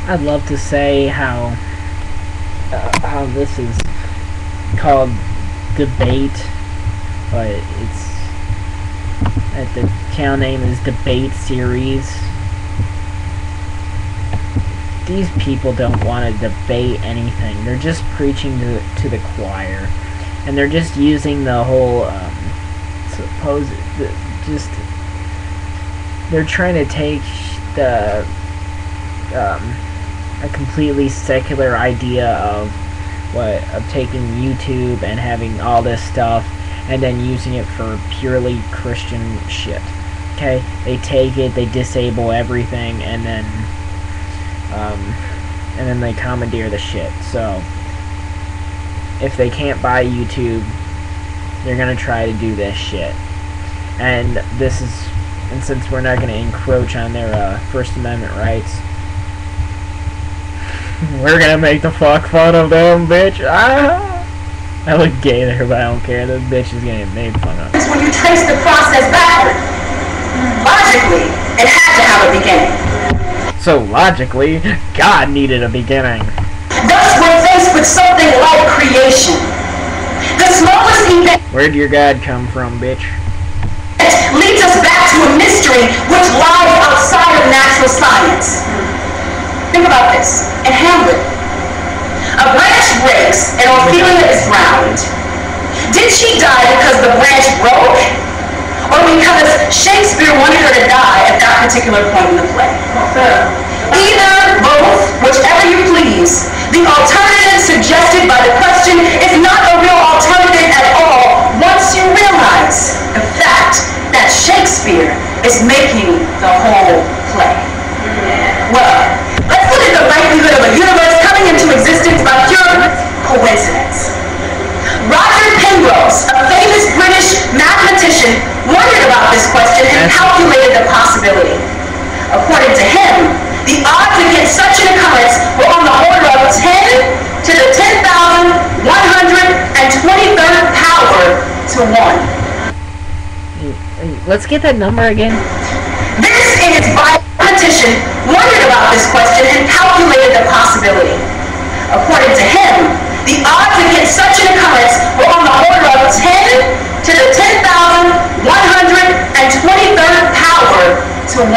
I'd love to say how this is called debate, but it's the channel name is Debate Series. These people don't want to debate anything. They're just preaching to the choir, and they're just using the whole they're trying to take the a completely secular idea of taking YouTube and having all this stuff and then using it for purely Christian shit. Okay, they take it, they disable everything, and then they commandeer the shit. So if they can't buy YouTube, they're gonna try to do this shit. And since we're not gonna encroach on their First Amendment rights, we're gonna make the fuck fun of them, bitch. Ah! I look gay there, but I don't care. This bitch is getting made fun of. When you trace the process backward, logically, it had to have a beginning. So logically, God needed a beginning. Thus, we're faced with something like creation. The smallest event. Where'd your God come from, bitch? Leads us back to a mystery which lies outside of natural science. Think about this. In Hamlet, a branch breaks and Ophelia is drowned. Did she die because the branch broke? Or because Shakespeare wanted her to die at that particular point in the play? Either, both, whichever you please. The alternative suggested by the question is not a real alternative at all once you realize the fact that Shakespeare is making the whole play. Well, let's look at the likelihood of a universe coming into existence by pure coincidence. Roger Penrose, a famous British mathematician, wondered about this question and calculated the possibility. According to him, the odds against such an occurrence were on the order of 10 to the 10,123rd power to 1. Let's get that number again. This is by a mathematician wondered about this question and calculated the possibility. According to him, the odds against such an occurrence were on the order of 10 to the 10,123rd power to 1.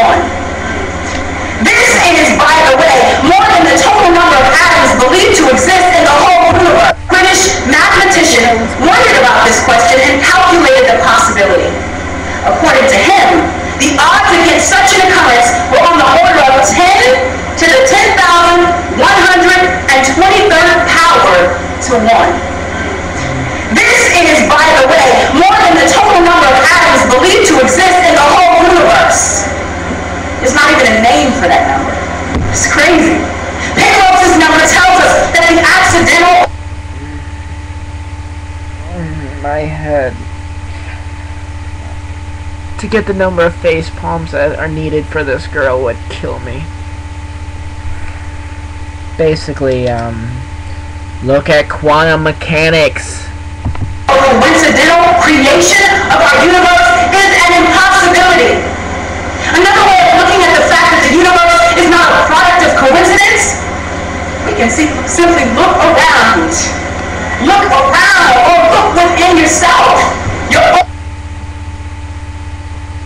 This is, by the way, more than the total number of atoms believed to exist in the whole universe. British mathematician wondered about this question and calculated the possibility. According to him, the odds against such an occurrence were on the order of 10 to the 10,123rd power to 1. This is, by the way, more than the total number of atoms believed to exist in the whole universe. There's not even a name for that number. It's crazy. Penrose's number tells us that the accidental... My head. To get the number of face palms that are needed for this girl would kill me. Basically, look at quantum mechanics. Coincidental creation of our universe is an impossibility. Another way of looking at the fact that the universe is not a product of coincidence, we can simply look around. Look around or look within yourself.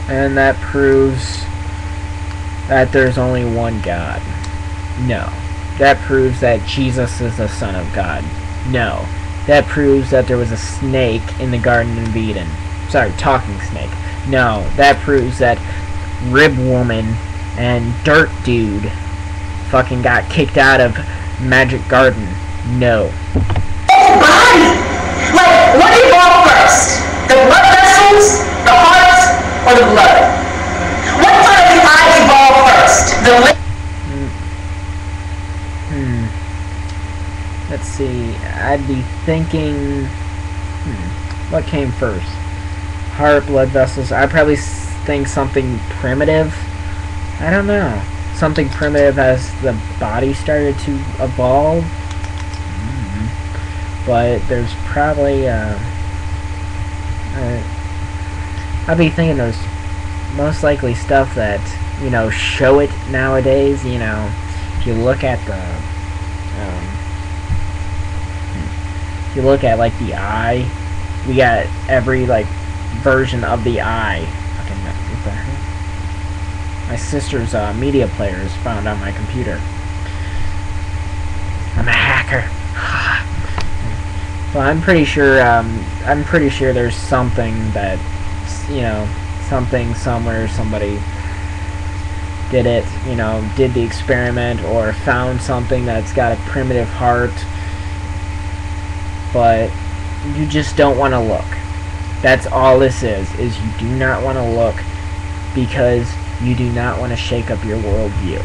And that proves that there's only one God. No. That proves that Jesus is the Son of God. No. That proves that there was a snake in the Garden of Eden. Sorry, talking snake. No. That proves that Rib Woman and Dirt Dude fucking got kicked out of Magic Garden. No. Body! Like, what evolved first? The blood vessels, the heart, or the blood? What part of the eye evolved first? The lip? Let's see. I'd be thinking... what came first? Heart, blood vessels. I'd probably think something primitive. I don't know. Something primitive as the body started to evolve. But there's probably... I'd be thinking there's most likely stuff that, you know, show it nowadays, you know, if you look at the, if you look at like the eye, we got every like version of the eye. Fucking what the hell? My sister's media player is found on my computer. I'm a hacker. So I'm pretty sure there's something that, you know, something somewhere somebody did it, you know, did the experiment or found something that's got a primitive heart, but you just don't want to look. That's all this is you do not want to look because you do not want to shake up your worldview.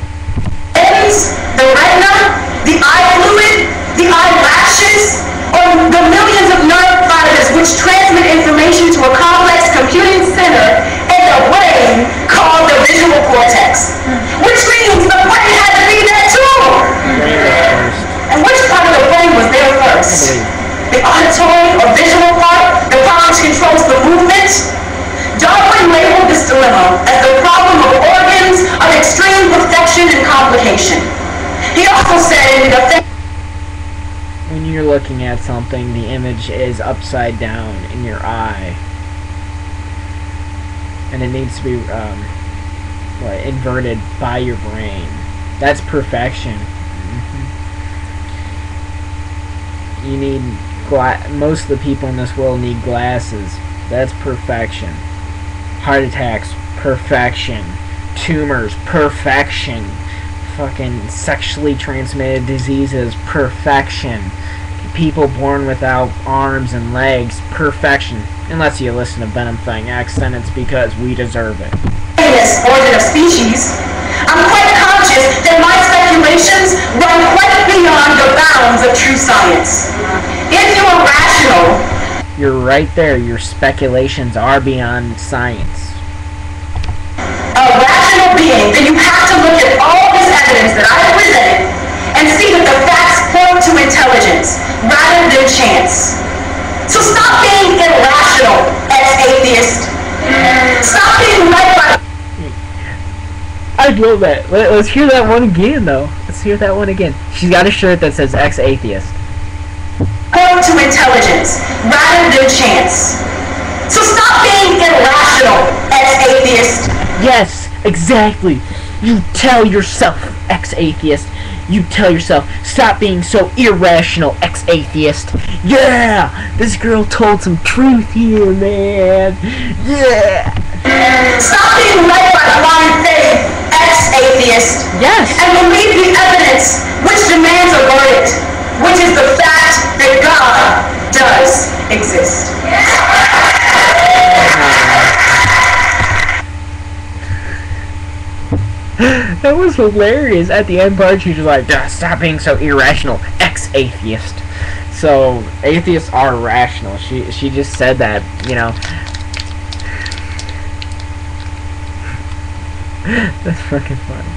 The retina, the eye fluid, the eyelashes, or the millions of nerve fibers which transmit information to a complex computing center in the brain called the visual cortex. Which means the brain had to be there too. And which part of the brain was there first? The auditory or visual part, the part which controls the movement? Darwin labeled this dilemma as the problem of organs of extreme perfection and complication. He also said in the when you're looking at something, the image is upside down in your eye, and it needs to be inverted by your brain. That's perfection. You need most of the people in this world need glasses. That's perfection. Heart attacks, perfection. Tumors, perfection. Fucking sexually transmitted diseases, perfection. People born without arms and legs, perfection. Unless you listen to Venom Thing X, then it's because we deserve it. Origin of species, I'm quite conscious that my speculations run quite beyond the bounds of true science. If you are rational, you're right there. Your speculations are beyond science. A rational being, then you have to look at all this evidence that I have presented and see that the facts point to intelligence rather than chance. So stop being irrational, ex-atheist. Stop being led by... I love that. Let's hear that one again, though. Let's hear that one again. She's got a shirt that says ex-atheist. Point to intelligence rather than chance. So stop being irrational, ex-atheist. Yes, exactly. You tell yourself, ex-atheist. You tell yourself, stop being so irrational, ex-atheist. Yeah! This girl told some truth here, man. Yeah! Stop being led by blind faith, ex-atheist. Yes! And believe the evidence which demands a verdict, which is the fact that God does exist. That was hilarious. At the end part, she was like, stop being so irrational, ex-atheist. So, atheists are rational. She just said that, you know. That's fucking funny.